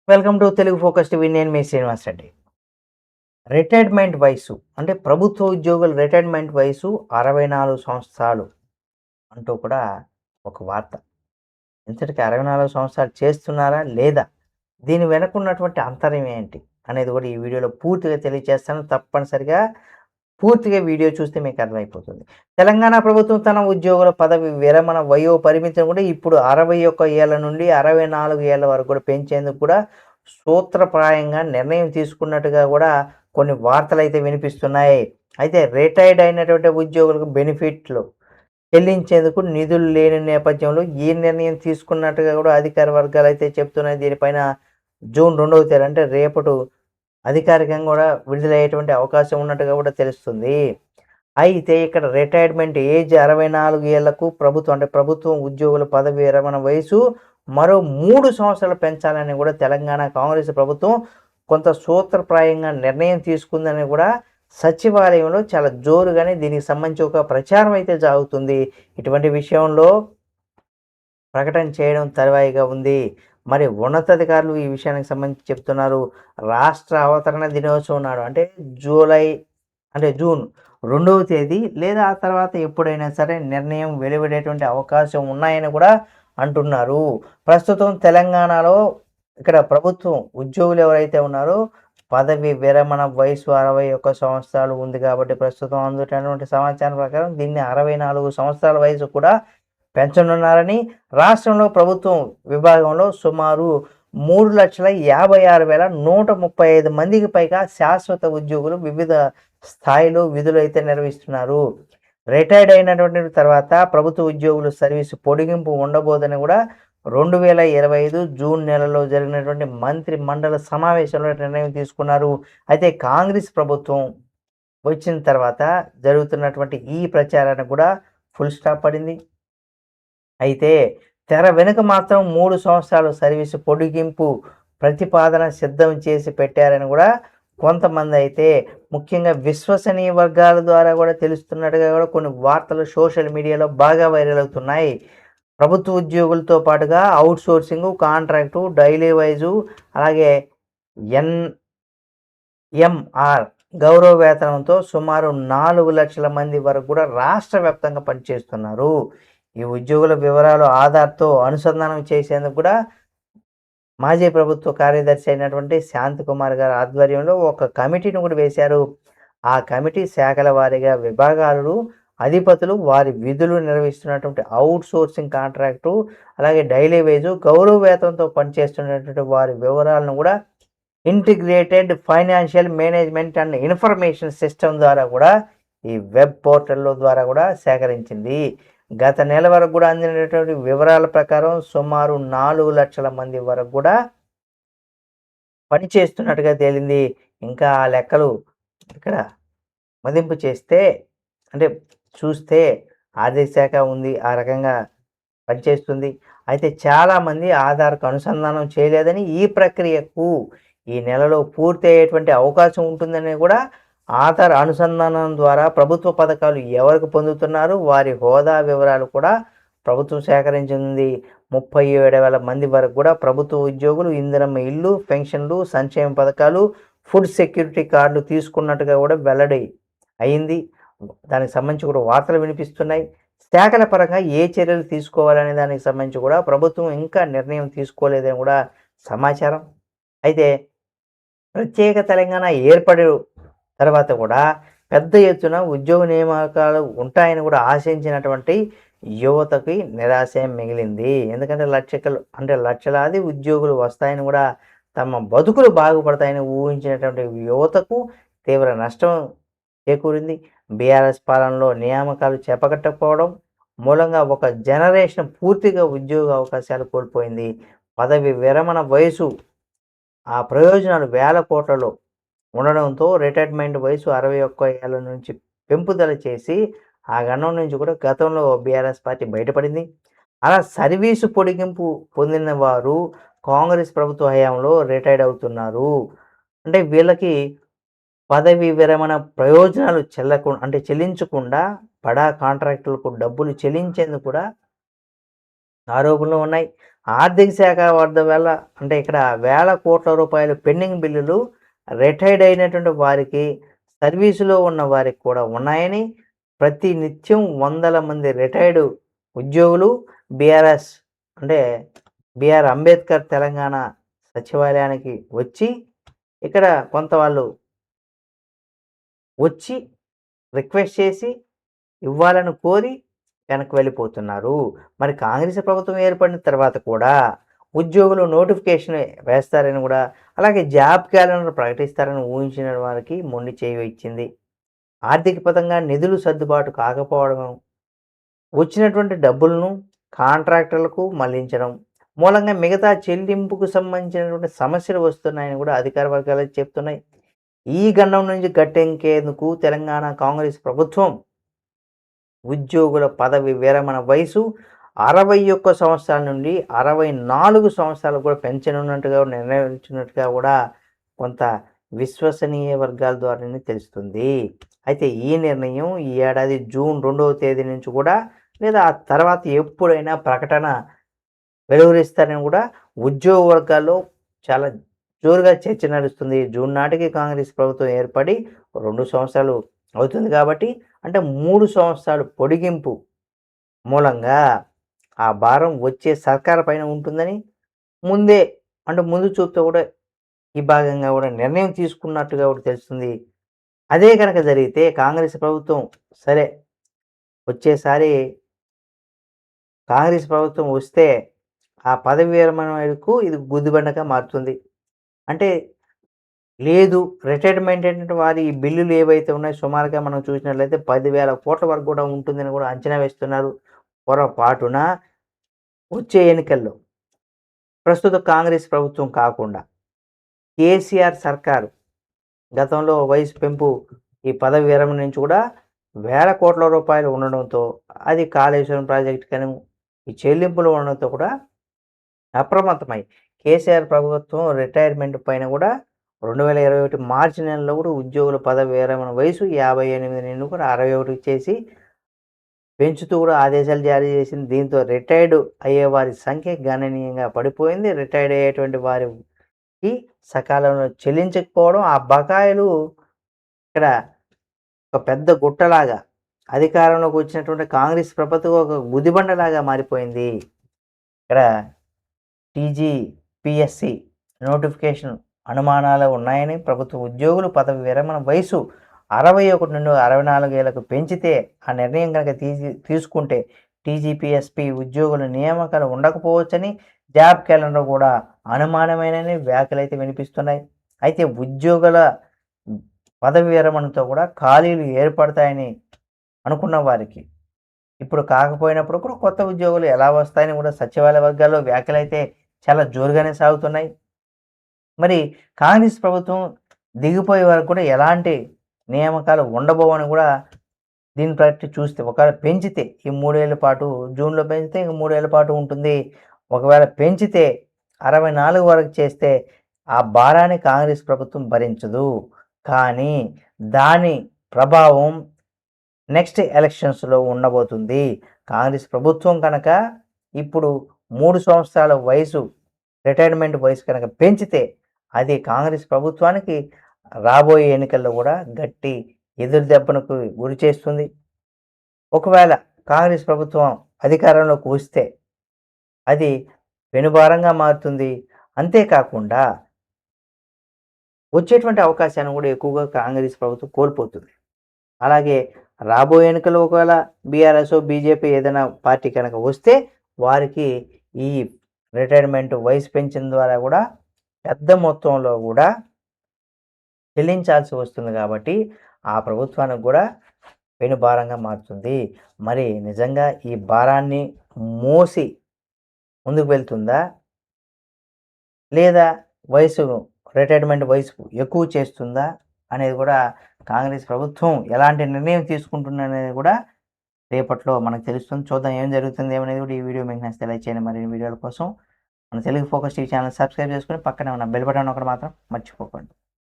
Welcome to Telugu focus TV. నేను మీ Srinivas Reddy. Retirement వయసు అంటే ప్రభుత్వ ఉద్యోగుల రిటైర్మెంట్ వయసు 64 సంవత్సరాలు అంటూ కూడా ఒక వార్త. ఇంతటికి 64 సంవత్సరాలు చేస్తున్నారా? లేదా? దీని వెనకున్నటువంటి అంతర్యం ఏంటి? అనేది కూడా ఈ వీడియోలో పూర్తిగా తెలియజేస్తాను. తప్పనిసరిగా పూర్తిగా వీడియో చూస్తే మీకు అర్థమైపోతుంది. తెలంగాణ ప్రభుత్వం తన ఉద్యోగుల పదవి విరమణ వయో పరిమితిని కూడా ఇప్పుడు 61 ఏళ్ల నుండి 64 ఏళ్ల వరకు కూడా పెంచేందుకు కూడా సూత్రప్రాయంగా నిర్ణయం తీసుకున్నట్టుగా కూడా కొన్ని వార్తలైతే వినిపిస్తున్నాయి. అయితే రిటైర్డ్ అయినటువంటి ఉద్యోగులకు బెనిఫిట్లు చెల్లించేందుకు నిధులు లేని నేపథ్యంలో ఈ నిర్ణయం తీసుకున్నట్టుగా కూడా అధికార వర్గాలైతే చెప్తున్నాయి. దీనిపైన జూన్ 2వ తేదీ అంటే రేపటి అధికారికంగా కూడా విడుదలయ్యేటువంటి అవకాశం ఉన్నట్టుగా కూడా తెలుస్తుంది. అయితే ఇక్కడ రిటైర్మెంట్ ఏజ్ 64 ఏళ్లకు ప్రభుత్వం ఉద్యోగుల పదవి విరమణ వయసు మరో 3 సంవత్సరాలు పెంచాలని కూడా తెలంగాణ కాంగ్రెస్ ప్రభుత్వం కొంత సూత్రప్రాయంగా నిర్ణయం తీసుకుందని కూడా సచివాలయంలో చాలా జోరుగానే దీనికి సంబంధించి ఒక ప్రచారం అయితే సాగుతుంది. ఇటువంటి విషయంలో ప్రకటన చేయడం తరువాయిగా ఉంది. మరి ఉన్నతాధికారులు ఈ విషయానికి సంబంధించి చెప్తున్నారు. రాష్ట్ర అవతరణ దినోత్సవం నాడు అంటే జూన్ 2వ తేదీ లేదా ఆ తర్వాత ఎప్పుడైనా సరే నిర్ణయం వెలువడేటువంటి అవకాశం ఉన్నాయని కూడా అంటున్నారు. ప్రస్తుతం తెలంగాణలో ఇక్కడ ప్రభుత్వం ఉద్యోగులు ఎవరైతే ఉన్నారో పదవి విరమణ వయసు 61 సంవత్సరాలు ఉంది కాబట్టి ప్రస్తుతం అందుతున్నటువంటి సమాచారం ప్రకారం దీన్ని 64 సంవత్సరాల వయసు కూడా పెంచనున్నారని రాష్ట్రంలో ప్రభుత్వం విభాగంలో సుమారు 3,56,135 మందికి పైగా శాశ్వత ఉద్యోగులు వివిధ స్థాయిలో విధులు అయితే నిర్వహిస్తున్నారు. రిటైర్డ్ అయినటువంటి తర్వాత ప్రభుత్వ ఉద్యోగులు సర్వీసు పొడిగింపు ఉండబోదని కూడా 2025 జూన్ నెలలో జరిగినటువంటి మంత్రి మండలి సమావేశంలో నిర్ణయం తీసుకున్నారు. అయితే కాంగ్రెస్ ప్రభుత్వం వచ్చిన తర్వాత జరుగుతున్నటువంటి ఈ ప్రచారానికి కూడా ఫుల్ స్టాప్ పడింది. అయితే తెర వెనుక మాత్రం 3 సంవత్సరాలు సర్వీసు పొడిగింపు ప్రతిపాదన సిద్ధం చేసి పెట్టారని కూడా కొంతమంది అయితే ముఖ్యంగా విశ్వసనీయ వర్గాల ద్వారా కూడా తెలుస్తున్నట్టుగా కూడా కొన్ని వార్తలు సోషల్ మీడియాలో బాగా వైరల్ అవుతున్నాయి. ప్రభుత్వ ఉద్యోగులతో పాటుగా అవుట్‌సోర్సింగు, కాంట్రాక్టు, డైలీ వైజు అలాగే ఎన్ఎంఆర్ గౌరవ వేతనంతో సుమారు 4,00,000 మంది వరకు కూడా రాష్ట్ర వ్యాప్తంగా పనిచేస్తున్నారు. ఈ ఉద్యోగుల వివరాలు ఆధార్‌తో అనుసంధానం చేసేందుకు కూడా మాజీ ప్రభుత్వ కార్యదర్శి అయినటువంటి శాంతికుమార్ గారి ఆధ్వర్యంలో ఒక కమిటీని కూడా వేశారు. ఆ కమిటీ శాఖల వారీగా విభాగాలు, అధిపతులు వారి విధులు నిర్వహిస్తున్నటువంటి అవుట్‌సోర్సింగ్ కాంట్రాక్టు, అలాగే డైలీ వేజు, గౌరవ వేతనంతో పనిచేస్తున్నటువంటి వారి వివరాలను కూడా integrated financial management and information system ద్వారా కూడా ఈ వెబ్ పోర్టల్లో ద్వారా కూడా సేకరించింది. గత నెల వరకు కూడా అందినటువంటి వివరాల ప్రకారం సుమారు 4,00,000 మంది వరకు కూడా పనిచేస్తున్నట్టుగా తేలింది. ఇంకా ఆ లెక్కలు ఇక్కడ మదింపు చేస్తే అంటే చూస్తే ఆర్థిక శాఖ ఉంది. ఆ రకంగా పనిచేస్తుంది. అయితే చాలామంది ఆధార్‌కు అనుసంధానం చేయలేదని ఈ ప్రక్రియకు ఈ నెలలో పూర్తి అయ్యేటువంటి అవకాశం ఉంటుందని కూడా ఆధార్ అనుసంధానం ద్వారా ప్రభుత్వ పథకాలు ఎవరికి పొందుతున్నారు, వారి హోదా వివరాలు కూడా ప్రభుత్వం సేకరించింది. 37,000 మంది వరకు కూడా ప్రభుత్వ ఉద్యోగులు ఇందిరమ్మ ఇల్లు, పెన్షన్లు, సంక్షేమ పథకాలు, ఫుడ్ సెక్యూరిటీ కార్డులు తీసుకున్నట్టుగా కూడా వెల్లడి అయింది. దానికి సంబంధించి కూడా వార్తలు వినిపిస్తున్నాయి. శాఖల పరంగా ఏ చర్యలు తీసుకోవాలనే దానికి సంబంధించి కూడా ప్రభుత్వం ఇంకా నిర్ణయం తీసుకోలేదని కూడా సమాచారం. అయితే ప్రత్యేక తెలంగాణ ఏర్పడి తర్వాత కూడా పెద్ద ఎత్తున ఉద్యోగ నియామకాలు ఉంటాయని కూడా ఆశించినటువంటి యువతకి నిరాశే మిగిలింది. ఎందుకంటే లక్షలాది ఉద్యోగులు వస్తాయని కూడా తమ బతుకులు బాగుపడతాయని ఊహించినటువంటి యువతకు తీవ్ర నష్టం చేకూరింది. బీఆర్ఎస్ పాలనలో నియామకాలు చేపట్టకపోవడం మూలంగా ఒక జనరేషన్ పూర్తిగా ఉద్యోగ అవకాశాలు కోల్పోయింది. పదవి విరమణ వయసు ఆ ప్రయోజనాలు వేల కోట్లలో ఉండడంతో రిటైర్మెంట్ వయసు 61 ఏళ్ల నుంచి పెంపుదల చేసి ఆ గణం నుంచి కూడా గతంలో బీఆర్ఎస్ పార్టీ బయటపడింది. అలా సర్వీసు పొడిగింపు పొందిన వారు కాంగ్రెస్ ప్రభుత్వ హయాంలో రిటైర్డ్ అవుతున్నారు. అంటే వీళ్ళకి పదవి విరమణ ప్రయోజనాలు చెల్లించకుండా బడా కాంట్రాక్టులకు డబ్బులు చెల్లించేందుకు కూడా ఆరోపణలు ఉన్నాయి. ఆర్థిక శాఖ వద్ద అంటే ఇక్కడ వేల కోట్ల రూపాయలు పెండింగ్ బిల్లులు రిటైర్డ్ అయినటువంటి వారికి, సర్వీసులో ఉన్న వారికి కూడా ఉన్నాయని, ప్రతి నిత్యం వందల మంది రిటైర్డ్ ఉద్యోగులు బీఆర్ఎస్ అంటే బీఆర్ అంబేద్కర్ తెలంగాణ సచివాలయానికి వచ్చి ఇక్కడ కొంత వాళ్ళు వచ్చి రిక్వెస్ట్ చేసి ఇవ్వాలని కోరి వెనక్కి వెళ్ళిపోతున్నారు. మరి కాంగ్రెస్ ప్రభుత్వం ఏర్పడిన తర్వాత కూడా ఉద్యోగులు నోటిఫికేషన్ వేస్తారని కూడా, అలాగే జాబ్ క్యాలెండర్ ప్రకటిస్తారని ఊహించిన వారికి మొండి చేయి ఇచ్చింది. ఆర్థిక పరంగా నిధులు సర్దుబాటు కాకపోవడం, వచ్చినటువంటి డబ్బులను కాంట్రాక్టర్లకు మళ్లించడం మూలంగా మిగతా చెల్లింపుకు సంబంధించినటువంటి సమస్యలు వస్తున్నాయని కూడా అధికార వర్గాలు చెప్తున్నాయి. ఈ గండం నుంచి గట్టెంకేందుకు తెలంగాణ కాంగ్రెస్ ప్రభుత్వం ఉద్యోగుల పదవి విరమణ వయసు 61 సంవత్సరాల నుండి 64 సంవత్సరాలు కూడా పెంచనున్నట్టుగా నిర్ణయించినట్టుగా కూడా కొంత విశ్వసనీయ వర్గాల ద్వారానే తెలుస్తుంది. అయితే ఈ నిర్ణయం ఈ ఏడాది జూన్ 2వ తేదీ నుంచి కూడా లేదా ఆ తర్వాత ఎప్పుడైనా ప్రకటన వెలువరిస్తారని కూడా ఉద్యోగ వర్గాల్లో చాలా జోరుగా చర్చ నడుస్తుంది. జూన్ నాటికి కాంగ్రెస్ ప్రభుత్వం ఏర్పడి 2 సంవత్సరాలు అవుతుంది కాబట్టి, అంటే 3 సంవత్సరాలు పొడిగింపు మూలంగా ఆ భారం వచ్చే సర్కార్ పైన ఉంటుందని ముందే అంటే ముందు చూపుతో కూడా ఈ భాగంగా కూడా నిర్ణయం తీసుకున్నట్టుగా కూడా తెలుస్తుంది. అదే కనుక జరిగితే కాంగ్రెస్ ప్రభుత్వం సరే వచ్చేసారి కాంగ్రెస్ ప్రభుత్వం వస్తే ఆ పదవి విరమణ వరకు ఇది గుదిబండగా మారుతుంది. అంటే లేదు రిటైర్మెంట్ అయినటువంటి వారి ఈ బిల్లులు ఏవైతే ఉన్నాయో సుమారుగా మనం చూసినట్లయితే 10,000 కోట్ల వరకు కూడా ఉంటుందని కూడా అంచనా వేస్తున్నారు. పొరపాటున వచ్చే ఎన్నికల్లో ప్రస్తుత కాంగ్రెస్ ప్రభుత్వం కాకుండా కేసీఆర్ సర్కారు గతంలో వయసు పెంపు ఈ పదవి విరమణ నుంచి కూడా వేల కోట్ల రూపాయలు ఉండడంతో, అది కాళేశ్వరం ప్రాజెక్టు కానీ ఈ చెల్లింపులు ఉండడంతో కూడా అప్రమత్తమై కేసీఆర్ ప్రభుత్వం రిటైర్మెంట్ పైన కూడా 2021 మార్చి నెలలో కూడా ఉద్యోగుల పదవి విరమణ వయసు 58 నుండి కూడా 61 చేసి పెంచుతూ కూడా ఆదేశాలు జారీ చేసింది. దీంతో రిటైర్డ్ అయ్యే వారి సంఖ్య గణనీయంగా పడిపోయింది. రిటైర్డ్ అయ్యేటువంటి వారికి సకాలంలో చెల్లించకపోవడం, ఆ బకాయిలు ఇక్కడ ఒక పెద్ద గుట్టలాగా అధికారంలోకి వచ్చినటువంటి కాంగ్రెస్ ప్రభుత్వం ఒక గుదిబండలాగా మారిపోయింది. ఇక్కడ టీజీపీఎస్సీ నోటిఫికేషన్ అనుమానాలు ఉన్నాయని, ప్రభుత్వ ఉద్యోగులు పదవి విరమణ వయసు 61 నుండి 64 ఏళ్లకు పెంచితే ఆ నిర్ణయం కనుక తీసుకుంటే టీజీపీఎస్పీ ఉద్యోగుల నియామకాలు ఉండకపోవచ్చని, జాబ్ క్యాలెండర్ కూడా అనుమానమైనని వ్యాఖ్యలు అయితే వినిపిస్తున్నాయి. అయితే ఉద్యోగుల పదవి విరమణతో కూడా ఖాళీలు ఏర్పడతాయని అనుకున్న వారికి ఇప్పుడు కాకపోయినప్పుడు కూడా కొత్త ఉద్యోగులు ఎలా వస్తాయని కూడా సచివాలయ వర్గాల్లో వ్యాఖ్యలు అయితే చాలా జోరుగానే సాగుతున్నాయి. మరి కాంగ్రెస్ ప్రభుత్వం దిగిపోయే వరకు కూడా ఎలాంటి నియామకాలు ఉండబోవని కూడా దీన్ని బట్టి చూస్తే ఒకవేళ పెంచితే ఈ 3 ఏళ్ల పాటు జూన్లో పెంచితే ఇంక 3 ఏళ్ల పాటు ఉంటుంది. ఒకవేళ పెంచితే 64 వరకు చేస్తే ఆ భారాన్ని కాంగ్రెస్ ప్రభుత్వం భరించదు. కానీ దాని ప్రభావం నెక్స్ట్ ఎలక్షన్స్లో ఉండబోతుంది. కాంగ్రెస్ ప్రభుత్వం కనుక ఇప్పుడు 3 సంవత్సరాల వయసు రిటైర్మెంట్ వయసు కనుక పెంచితే అది కాంగ్రెస్ ప్రభుత్వానికి రాబోయే ఎన్నికల్లో కూడా గట్టి ఎదురు దెబ్బలకు గురి చేస్తుంది. ఒకవేళ కాంగ్రెస్ ప్రభుత్వం అధికారంలోకి వస్తే అది పెనుభారంగా మారుతుంది. అంతేకాకుండా వచ్చేటువంటి అవకాశాన్ని కూడా ఎక్కువగా కాంగ్రెస్ ప్రభుత్వం కోల్పోతుంది. అలాగే రాబోయే ఎన్నికల్లో ఒకవేళ బీఆర్ఎస్ బీజేపీ ఏదైనా పార్టీ కనుక వస్తే వారికి ఈ రిటైర్మెంట్ వయసు పెంచిన ద్వారా కూడా పెద్ద మొత్తంలో కూడా చెల్లించాల్సి వస్తుంది. కాబట్టి ఆ ప్రభుత్వానికి కూడా పెనుభారంగా మారుతుంది. మరి నిజంగా ఈ భారాన్ని మోసి ముందుకు వెళ్తుందా, లేదా రిటైర్మెంట్ వయసు ఎక్కువ చేస్తుందా అనేది కూడా కాంగ్రెస్ ప్రభుత్వం ఎలాంటి నిర్ణయం తీసుకుంటుందనేది కూడా రేపట్లో మనకు తెలుస్తుంది. చూద్దాం ఏం జరుగుతుంది ఏమనేది కూడా ఈ వీడియో మీకు నచ్చితే లైక్ చేయండి. మరిన్ని వీడియోల కోసం మన Telugu focus TV channel subscribe చేసుకొని పక్కనే ఉన్న బెల్ బటన్ ఒకటి మాత్రం మర్చిపోకండి.